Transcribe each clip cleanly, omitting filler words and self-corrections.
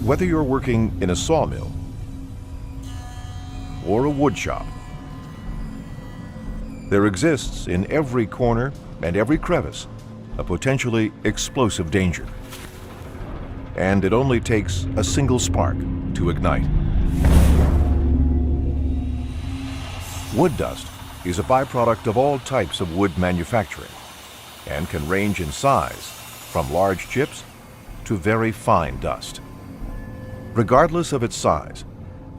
Whether you're working in a sawmill or a wood shop, there exists in every corner and every crevice a potentially explosive danger. And it only takes a single spark to ignite. Wood dust is a byproduct of all types of wood manufacturing and can range in size from large chips to very fine dust. Regardless of its size,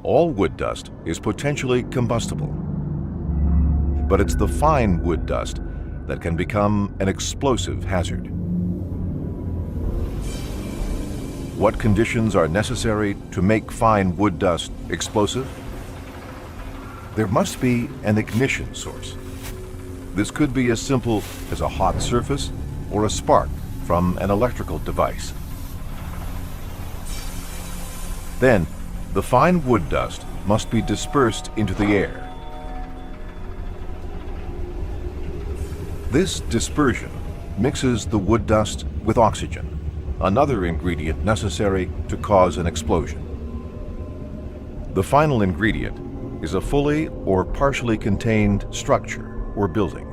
all wood dust is potentially combustible. But it's the fine wood dust that can become an explosive hazard. What conditions are necessary to make fine wood dust explosive? There must be an ignition source. This could be as simple as a hot surface or a spark from an electrical device. Then, the fine wood dust must be dispersed into the air. This dispersion mixes the wood dust with oxygen, another ingredient necessary to cause an explosion. The final ingredient is a fully or partially contained structure or building.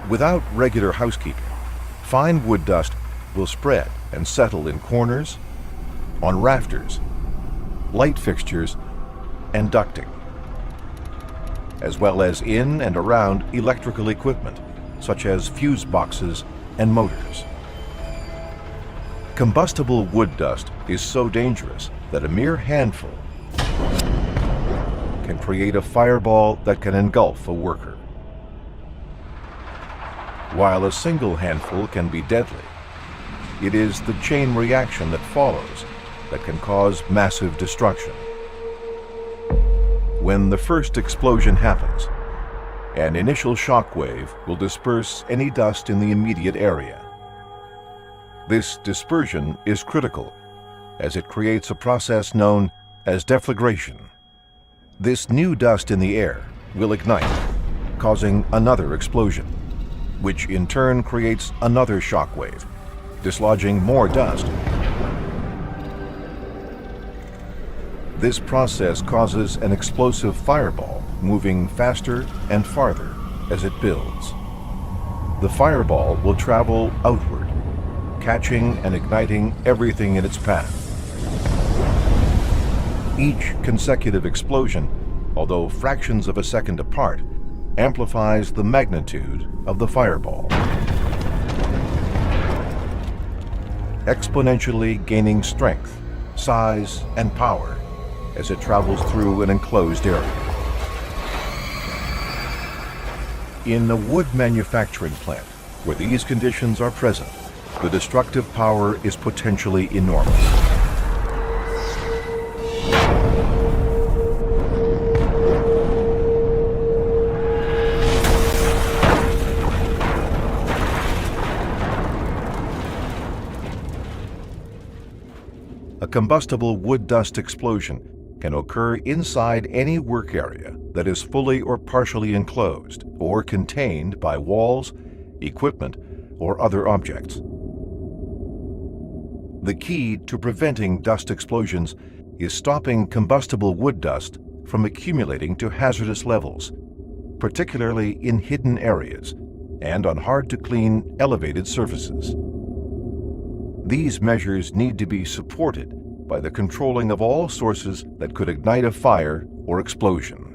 Without regular housekeeping, fine wood dust will spread and settle in corners, on rafters, light fixtures, and ducting, as well as in and around electrical equipment, such as fuse boxes and motors. Combustible wood dust is so dangerous that a mere handful can create a fireball that can engulf a worker. While a single handful can be deadly, it is the chain reaction that follows that can cause massive destruction. When the first explosion happens, an initial shock wave will disperse any dust in the immediate area. This dispersion is critical as it creates a process known as deflagration. This new dust in the air will ignite, causing another explosion, which in turn creates another shock wave, dislodging more dust. This process causes an explosive fireball moving faster and farther as it builds. The fireball will travel outward, catching and igniting everything in its path. Each consecutive explosion, although fractions of a second apart, amplifies the magnitude of the fireball, exponentially gaining strength, size, and power as it travels through an enclosed area. In a wood manufacturing plant, where these conditions are present, the destructive power is potentially enormous. A combustible wood dust explosion can occur inside any work area that is fully or partially enclosed or contained by walls, equipment, or other objects. The key to preventing dust explosions is stopping combustible wood dust from accumulating to hazardous levels, particularly in hidden areas and on hard-to-clean elevated surfaces. These measures need to be supported by the controlling of all sources that could ignite a fire or explosion.